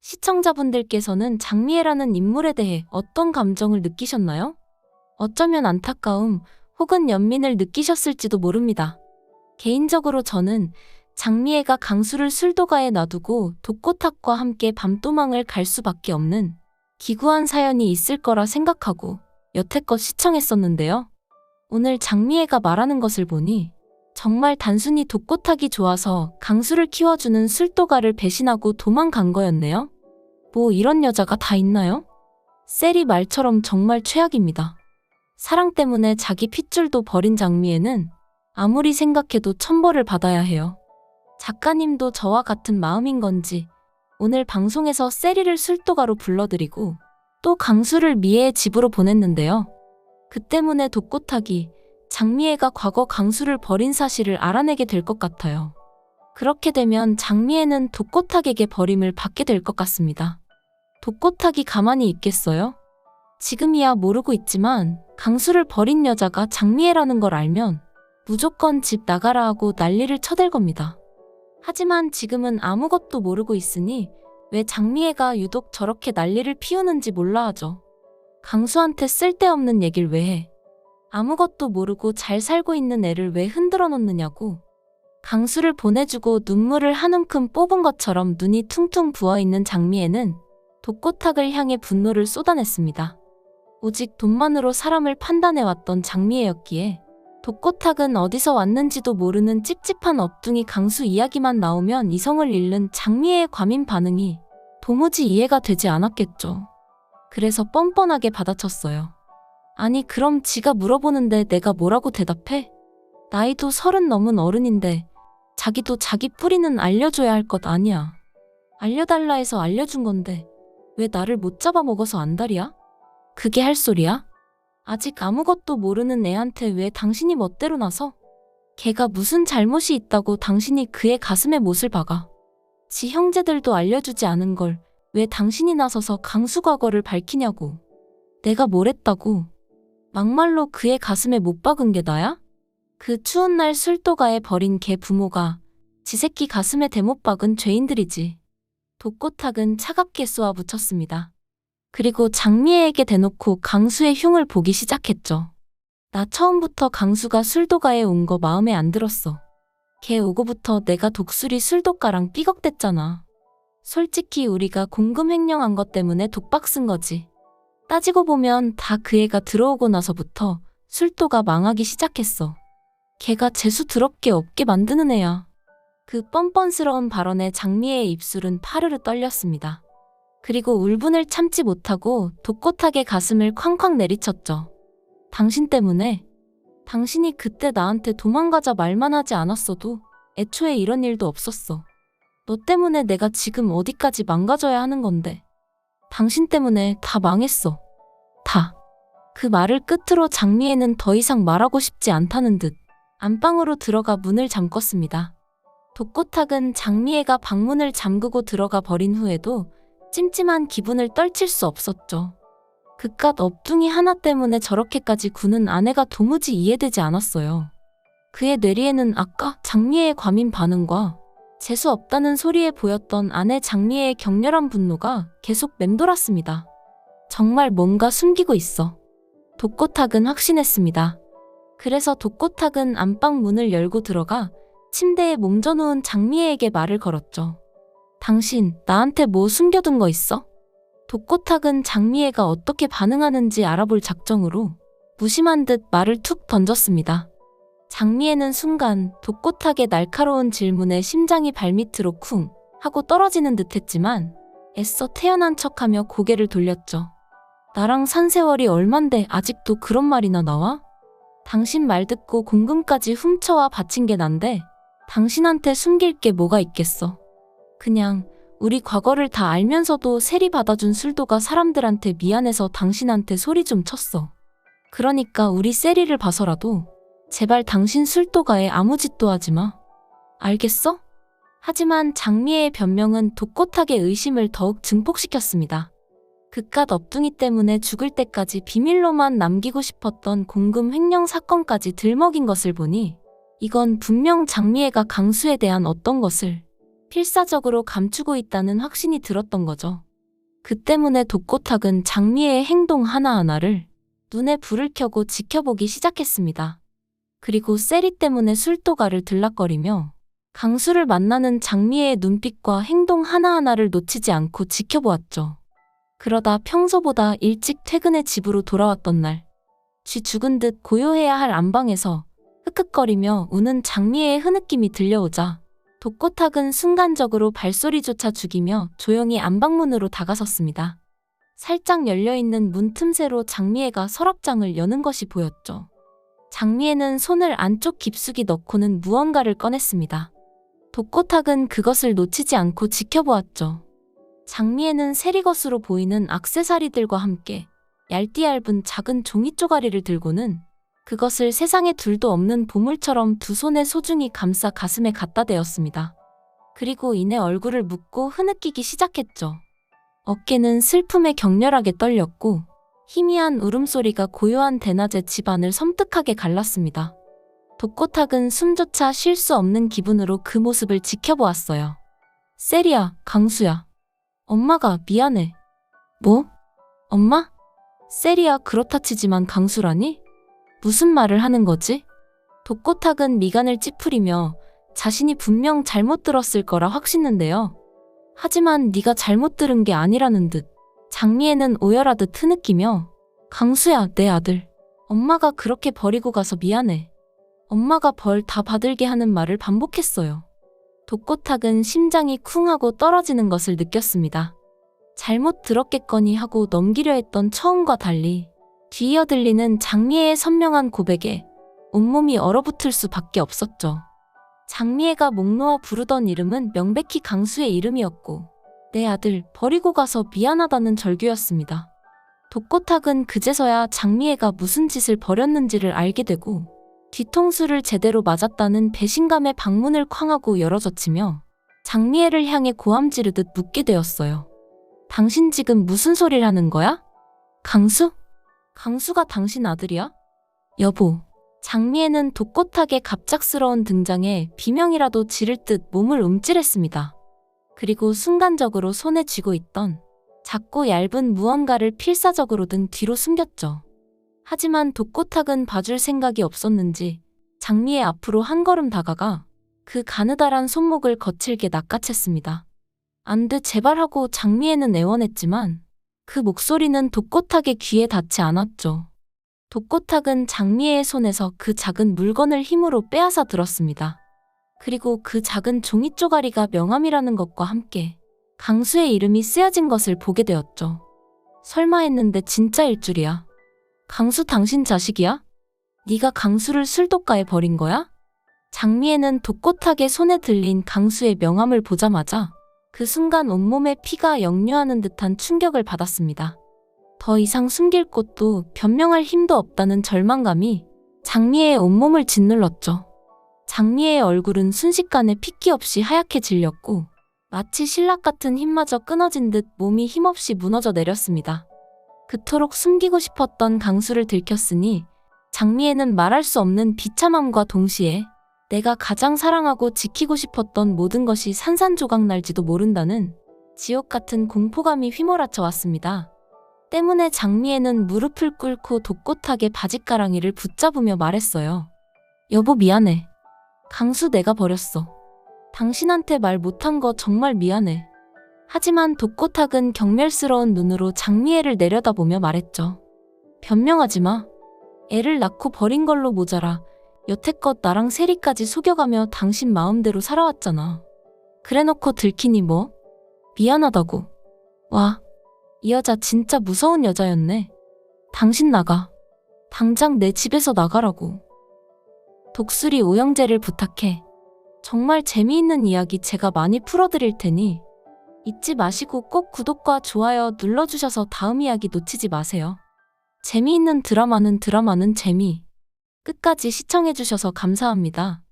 시청자분들께서는 장미애라는 인물에 대해 어떤 감정을 느끼셨나요? 어쩌면 안타까움 혹은 연민을 느끼셨을지도 모릅니다. 개인적으로 저는 장미애가 강수를 술도가에 놔두고 독고탁과 함께 밤도망을 갈 수밖에 없는 기구한 사연이 있을 거라 생각하고 여태껏 시청했었는데요. 오늘 장미애가 말하는 것을 보니 정말 단순히 독고탁이 좋아서 강수를 키워주는 술도가를 배신하고 도망간 거였네요. 뭐 이런 여자가 다 있나요? 세리 말처럼 정말 최악입니다. 사랑 때문에 자기 핏줄도 버린 장미애는 아무리 생각해도 천벌을 받아야 해요. 작가님도 저와 같은 마음인 건지 오늘 방송에서 세리를 술도가로 불러들이고 또 강수를 미애의 집으로 보냈는데요. 그 때문에 독고탁이 장미애가 과거 강수를 버린 사실을 알아내게 될 것 같아요. 그렇게 되면 장미애는 독고탁에게 버림을 받게 될 것 같습니다. 독고탁이 가만히 있겠어요? 지금이야 모르고 있지만 강수를 버린 여자가 장미애라는 걸 알면 무조건 집 나가라 하고 난리를 쳐댈 겁니다. 하지만 지금은 아무것도 모르고 있으니 왜 장미애가 유독 저렇게 난리를 피우는지 몰라 하죠. 강수한테 쓸데없는 얘기를 왜 해? 아무것도 모르고 잘 살고 있는 애를 왜 흔들어 놓느냐고. 강수를 보내주고 눈물을 한 움큼 뽑은 것처럼 눈이 퉁퉁 부어있는 장미애는 독고탁을 향해 분노를 쏟아냈습니다. 오직 돈만으로 사람을 판단해왔던 장미애였기에 독고탁은 어디서 왔는지도 모르는 찝찝한 업둥이 강수 이야기만 나오면 이성을 잃는 장미애의 과민 반응이 도무지 이해가 되지 않았겠죠. 그래서 뻔뻔하게 받아쳤어요. 아니 그럼 지가 물어보는데 내가 뭐라고 대답해? 나이도 30 넘은 어른인데 자기도 자기 뿌리는 알려줘야 할 것 아니야. 알려달라 해서 알려준 건데 왜 나를 못 잡아먹어서 안달이야? 그게 할 소리야? 아직 아무것도 모르는 애한테 왜 당신이 멋대로 나서? 걔가 무슨 잘못이 있다고 당신이 그의 가슴에 못을 박아? 지 형제들도 알려주지 않은 걸 왜 당신이 나서서 강수 과거를 밝히냐고. 내가 뭘 했다고? 막말로 그의 가슴에 못 박은 게 나야? 그 추운 날 술도가에 버린 걔 부모가 지 새끼 가슴에 대못 박은 죄인들이지. 독고탁은 차갑게 쏘아붙였습니다. 그리고 장미애에게 대놓고 강수의 흉을 보기 시작했죠. 나 처음부터 강수가 술도가에 온 거 마음에 안 들었어. 걔 오고부터 내가 독수리 술도가랑 삐걱댔잖아. 솔직히 우리가 공금횡령한 것 때문에 독박 쓴 거지. 따지고 보면 다 그 애가 들어오고 나서부터 술도가 망하기 시작했어. 걔가 재수 더럽게 없게 만드는 애야. 그 뻔뻔스러운 발언에 장미애의 입술은 파르르 떨렸습니다. 그리고 울분을 참지 못하고 독고탁의 가슴을 쾅쾅 내리쳤죠. 당신 때문에. 당신이 그때 나한테 도망가자 말만 하지 않았어도 애초에 이런 일도 없었어. 너 때문에 내가 지금 어디까지 망가져야 하는 건데. 당신 때문에 다 망했어. 다. 그 말을 끝으로 장미애는 더 이상 말하고 싶지 않다는 듯 안방으로 들어가 문을 잠궜습니다. 독고탁은 장미애가 방문을 잠그고 들어가 버린 후에도 찜찜한 기분을 떨칠 수 없었죠. 그깟 업둥이 하나 때문에 저렇게까지 구는 아내가 도무지 이해되지 않았어요. 그의 뇌리에는 아까 장미애의 과민 반응과 재수 없다는 소리에 보였던 아내 장미애의 격렬한 분노가 계속 맴돌았습니다. 정말 뭔가 숨기고 있어. 독고탁은 확신했습니다. 그래서 독고탁은 안방 문을 열고 들어가 침대에 몸져 누운 장미애에게 말을 걸었죠. 당신 나한테 뭐 숨겨둔 거 있어? 독고탁은 장미애가 어떻게 반응하는지 알아볼 작정으로 무심한 듯 말을 툭 던졌습니다. 장미애는 순간 독고탁의 날카로운 질문에 심장이 발밑으로 쿵 하고 떨어지는 듯 했지만 애써 태연한 척하며 고개를 돌렸죠. 나랑 산 세월이 얼만데 아직도 그런 말이나 나와? 당신 말 듣고 공금까지 훔쳐와 바친 게 난데 당신한테 숨길 게 뭐가 있겠어. 그냥 우리 과거를 다 알면서도 세리 받아준 술도가 사람들한테 미안해서 당신한테 소리 좀 쳤어. 그러니까 우리 세리를 봐서라도 제발 당신 술도가에 아무 짓도 하지 마. 알겠어? 하지만 장미애의 변명은 독고탁의 의심을 더욱 증폭시켰습니다. 그깟 업둥이 때문에 죽을 때까지 비밀로만 남기고 싶었던 공금 횡령 사건까지 들먹인 것을 보니 이건 분명 장미애가 강수에 대한 어떤 것을 필사적으로 감추고 있다는 확신이 들었던 거죠. 그 때문에 독고탁은 장미애의 행동 하나하나를 눈에 불을 켜고 지켜보기 시작했습니다. 그리고 세리 때문에 술도가를 들락거리며 강수를 만나는 장미애의 눈빛과 행동 하나하나를 놓치지 않고 지켜보았죠. 그러다 평소보다 일찍 퇴근해 집으로 돌아왔던 날, 쥐 죽은 듯 고요해야 할 안방에서 흑흑거리며 우는 장미애의 흐느낌이 들려오자 독고탁은 순간적으로 발소리조차 죽이며 조용히 안방문으로 다가섰습니다. 살짝 열려있는 문 틈새로 장미애가 서랍장을 여는 것이 보였죠. 장미애는 손을 안쪽 깊숙이 넣고는 무언가를 꺼냈습니다. 독고탁은 그것을 놓치지 않고 지켜보았죠. 장미애는 세리것으로 보이는 액세서리들과 함께 얇디얇은 작은 종이 쪼가리를 들고는 그것을 세상에 둘도 없는 보물처럼 두 손에 소중히 감싸 가슴에 갖다 대었습니다. 그리고 이내 얼굴을 묶고 흐느끼기 시작했죠. 어깨는 슬픔에 격렬하게 떨렸고 희미한 울음소리가 고요한 대낮의 집안을 섬뜩하게 갈랐습니다. 독고탁은 숨조차 쉴 수 없는 기분으로 그 모습을 지켜보았어요. 세리야, 강수야. 엄마가 미안해. 뭐? 엄마? 세리야, 그렇다 치지만 강수라니? 무슨 말을 하는 거지? 독고탁은 미간을 찌푸리며 자신이 분명 잘못 들었을 거라 확신는데요. 하지만 네가 잘못 들은 게 아니라는 듯 장미애는 오열하듯 흐느끼며 강수야, 내 아들. 엄마가 그렇게 버리고 가서 미안해. 엄마가 벌 다 받을게 하는 말을 반복했어요. 독고탁은 심장이 쿵하고 떨어지는 것을 느꼈습니다. 잘못 들었겠거니 하고 넘기려 했던 처음과 달리 뒤이어 들리는 장미애의 선명한 고백에 온몸이 얼어붙을 수밖에 없었죠. 장미애가 목 놓아 부르던 이름은 명백히 강수의 이름이었고 내 아들 버리고 가서 미안하다는 절규였습니다. 독고탁은 그제서야 장미애가 무슨 짓을 벌였는지를 알게 되고 뒤통수를 제대로 맞았다는 배신감에 방문을 쾅하고 열어젖히며 장미애를 향해 고함 지르듯 묻게 되었어요. 당신 지금 무슨 소리를 하는 거야? 강수? 강수가 당신 아들이야? 여보. 장미애는 독고탁의 갑작스러운 등장에 비명이라도 지를 듯 몸을 움찔했습니다. 그리고 순간적으로 손에 쥐고 있던 작고 얇은 무언가를 필사적으로 등 뒤로 숨겼죠. 하지만 독고탁은 봐줄 생각이 없었는지 장미애 앞으로 한 걸음 다가가 그 가느다란 손목을 거칠게 낚아챘습니다. 안 돼, 제발 하고 장미애는 애원했지만 그 목소리는 독고탁의 귀에 닿지 않았죠. 독고탁은 장미애의 손에서 그 작은 물건을 힘으로 빼앗아 들었습니다. 그리고 그 작은 종이 쪼가리가 명함이라는 것과 함께 강수의 이름이 쓰여진 것을 보게 되었죠. 설마 했는데 진짜일 줄이야. 강수 당신 자식이야? 네가 강수를 술독가에 버린 거야? 장미애는 독고탁의 손에 들린 강수의 명함을 보자마자 그 순간 온몸에 피가 역류하는 듯한 충격을 받았습니다. 더 이상 숨길 곳도 변명할 힘도 없다는 절망감이 장미애의 온몸을 짓눌렀죠. 장미애의 얼굴은 순식간에 핏기 없이 하얗게 질렸고 마치 신락 같은 힘마저 끊어진 듯 몸이 힘없이 무너져 내렸습니다. 그토록 숨기고 싶었던 강수를 들켰으니 장미애는 말할 수 없는 비참함과 동시에 내가 가장 사랑하고 지키고 싶었던 모든 것이 산산조각 날지도 모른다는 지옥 같은 공포감이 휘몰아쳐 왔습니다. 때문에 장미애는 무릎을 꿇고 독고탁의 바짓가랑이를 붙잡으며 말했어요. 여보, 미안해. 강수 내가 버렸어. 당신한테 말 못한 거 정말 미안해. 하지만 독고탁은 경멸스러운 눈으로 장미애를 내려다보며 말했죠. 변명하지 마. 애를 낳고 버린 걸로 모자라 여태껏 나랑 세리까지 속여가며 당신 마음대로 살아왔잖아. 그래놓고 들키니 뭐? 미안하다고. 와, 이 여자 진짜 무서운 여자였네. 당신 나가. 당장 내 집에서 나가라고. 독수리 오영재를 부탁해. 정말 재미있는 이야기 제가 많이 풀어드릴 테니 잊지 마시고 꼭 구독과 좋아요 눌러주셔서 다음 이야기 놓치지 마세요. 재미있는 드라마는 재미. 끝까지 시청해주셔서 감사합니다.